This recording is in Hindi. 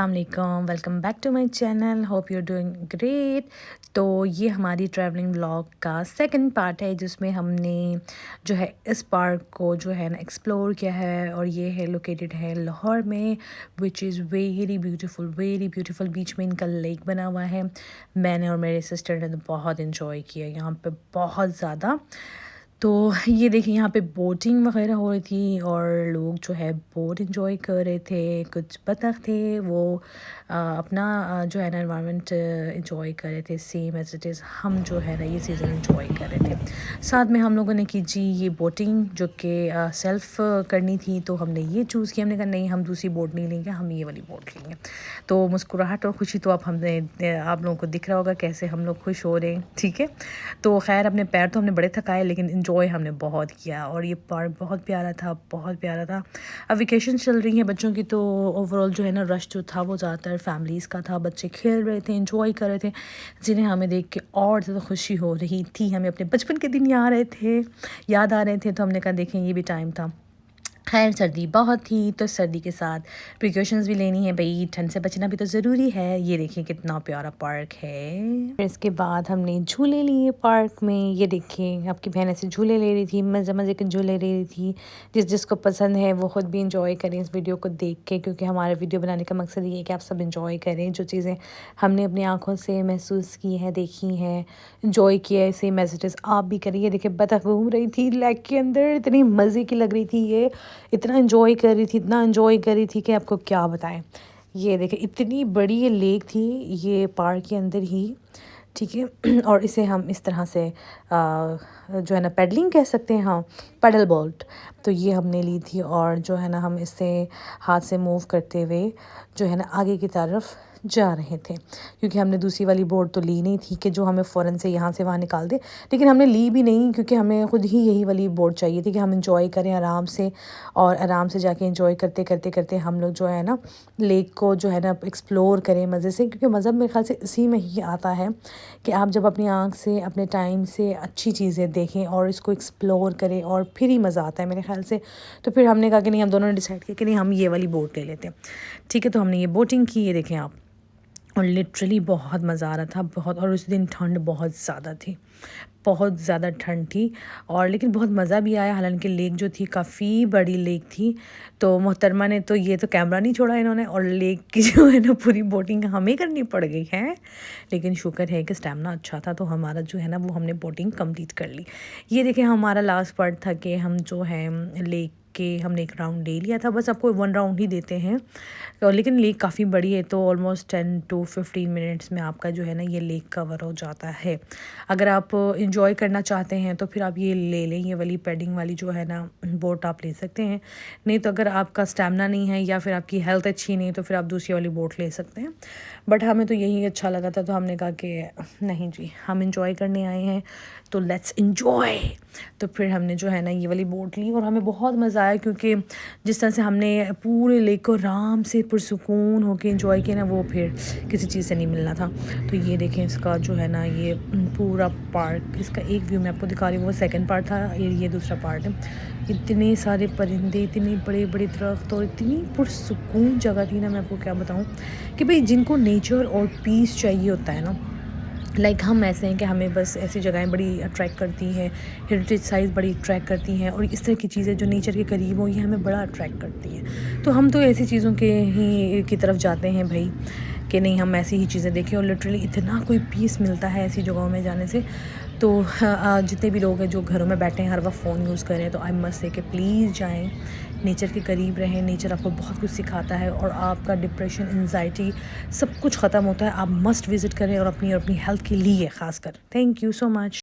अस्सलामुअलैकुम, welcome back to my channel. Hope you are doing great. तो ये हमारी ट्रैवलिंग व्लॉग का सेकंड पार्ट है जिसमें हमने जो है इस पार्क को जो है ना एक्सप्लोर किया है, और ये है लोकेटेड है लाहौर में, विच इज़ वेरी ब्यूटीफुल। बीच में इनका लेक बना हुआ है। मैंने और मेरे सिस्टर ने तो बहुत इन्जॉय किया यहाँ पे, बहुत ज़्यादा। तो ये देखिए यहाँ पे बोटिंग वगैरह हो रही थी और लोग जो है बोट एंजॉय कर रहे थे। कुछ बतख थे, वो अपना जो है ना एनवायरनमेंट एंजॉय कर रहे थे, सेम एज इट इज़ हम जो है ना ये सीज़न एंजॉय कर रहे थे। साथ में हम लोगों ने की जी ये बोटिंग जो कि सेल्फ़ करनी थी, तो हमने ये चूज़ किया। हमने कहा नहीं, हम दूसरी बोट नहीं लेंगे, हम ये वाली बोट लेंगे। तो मुस्कुराहट और खुशी तो आप लोगों को दिख रहा होगा कैसे हम लोग खुश हो रहे हैं, ठीक है। तो खैर अपने पैर तो हमने बड़े थकाए, लेकिन इन्जॉय हमने बहुत किया, और ये पार्क बहुत प्यारा था। अब वेकेशन चल रही हैं बच्चों की, तो ओवरऑल जो है ना रश जो था वो ज़्यादातर फैमिलीज़ का था। बच्चे खेल रहे थे, इन्जॉय कर रहे थे, जिन्हें हमें देख के और ज़्यादा खुशी हो रही थी। हमें अपने बचपन के दिन याद आ रहे थे, तो हमने कहा देखें ये भी टाइम था। खैर सर्दी बहुत थी, तो सर्दी के साथ प्रिकॉशंस भी लेनी है भाई, ठंड से बचना भी तो ज़रूरी है। ये देखिए कितना प्यारा पार्क है। फिर इसके बाद हमने झूले लिए पार्क में। ये देखिए आपकी बहन ऐसे झूले ले रही थी, मज़े के झूले ले रही थी। जिसको पसंद है वो ख़ुद भी इंजॉय करें इस वीडियो को देख के, क्योंकि हमारा वीडियो बनाने का मकसद ये है कि आप सब इंजॉय करें। जो चीज़ें हमने अपनी आँखों से महसूस की हैं, देखी हैं, इंजॉय किया है, सेम एज इट इज़ आप भी करें। ये देखिए बतख घूम रही थी लेक के अंदर, इतनी मज़े की लग रही थी, ये इतना एंजॉय कर रही थी कि आपको क्या बताएं। ये देखें इतनी बड़ी ये लेक थी, ये पार्क के अंदर ही, ठीक है। और इसे हम इस तरह से जो है ना पेडलिंग कह सकते हैं, हाँ पेडल बोट। तो ये हमने ली थी, और जो है ना हम इससे हाथ से मूव करते हुए जो है ना आगे की तरफ जा रहे थे, क्योंकि हमने दूसरी वाली बोट तो ली नहीं थी कि जो हमें फ़ौरन से यहाँ से वहाँ निकाल दे। लेकिन हमने ली भी नहीं, क्योंकि हमें खुद ही यही वाली बोट चाहिए थी कि हम इंजॉय करें आराम से, और आराम से जाके इंजॉय करते हम लोग जो है ना लेक को जो है ना एक्सप्लोर करें मज़े से। क्योंकि मज़हब मेरे ख्याल से इसी में ही आता है कि आप जब अपनी आँख से अपने टाइम से अच्छी चीज़ें देखें और इसको एक्सप्लोर करें, और फिर ही मज़ा आता है मेरे ख्याल से। तो फिर हमने कहा कि नहीं, हम दोनों ने डिसाइड किया कि नहीं हम ये वाली बोट ले लेते हैं, ठीक है। तो हमने ये बोटिंग की, ये देखें आप, और लिटरली बहुत मज़ा आ रहा था, बहुत। और उस दिन ठंड बहुत ज़्यादा ठंड थी, और लेकिन बहुत मज़ा भी आया। हालांकि लेक जो थी काफ़ी बड़ी लेक थी, तो मोहतरमा ने तो ये तो कैमरा नहीं छोड़ा इन्होंने, और लेक की जो है ना पूरी बोटिंग हमें करनी पड़ गई है। लेकिन शुक्र है कि स्टैमिना अच्छा था, तो हमारा जो है ना वो हमने बोटिंग कंप्लीट कर ली। ये देखें हमारा लास्ट पार्ट था कि हम जो है लेक के हमने एक राउंड ले लिया था, बस आपको 1 राउंड ही देते हैं। और लेकिन लेक काफ़ी बड़ी है, तो ऑलमोस्ट 10 to 15 मिनट्स में आपका जो है ना ये लेक कवर हो जाता है। अगर आप इंजॉय करना चाहते हैं तो फिर आप ये ले लें, ये वाली पैडिंग वाली जो है ना बोट आप ले सकते हैं। नहीं तो अगर आपका स्टैमिना नहीं है या फिर आपकी हेल्थ अच्छी नहीं, तो फिर आप दूसरी वाली बोट ले सकते हैं। बट हमें तो यही अच्छा लगा था, तो हमने कहा कि नहीं जी, हम इंजॉय करने आए हैं तो लेट्स इंजॉय। तो फिर हमने जो है ना ये वाली बोट ली, और हमें बहुत मज़ा आया, क्योंकि जिस तरह से हमने पूरे लेक को आराम से पुरसुकून होकर इंजॉय किया ना, वो फिर किसी चीज़ से नहीं मिलना था। तो ये देखें इसका जो है ना ये पूरा पार्क, इसका एक व्यू मैं आपको दिखा रही हूँ, वो सेकंड पार्ट था, ये दूसरा पार्ट है। इतने सारे परिंदे, इतने बड़े दरख्त, और इतनी पुरसुकून जगह थी ना, मैं आपको क्या बताऊँ कि भाई जिनको नेचर और पीस चाहिए होता है ना, लाइक हम ऐसे हैं कि हमें बस ऐसी जगहें बड़ी अट्रैक्ट करती हैं, हेरिटेज साइट्स बड़ी अट्रैक्ट करती हैं, और इस तरह की चीज़ें जो नेचर के करीब हो ये हमें बड़ा अट्रैक्ट करती हैं। तो हम तो ऐसी चीज़ों के ही की तरफ जाते हैं भाई, कि नहीं हम ऐसी ही चीज़ें देखें। और लिटरली इतना कोई पीस मिलता है ऐसी जगहों में जाने से। तो जितने भी लोग हैं जो घरों में बैठे हैं हर वक्त फ़ोन यूज़ करें, तो आई मस्ट से कि प्लीज़ जाएँ, नेचर के करीब रहें। नेचर आपको बहुत कुछ सिखाता है, और आपका डिप्रेशन, एंजाइटी सब कुछ ख़त्म होता है। आप मस्ट विज़िट करें, और अपनी हेल्थ के लिए ख़ासकर। Thank you so much.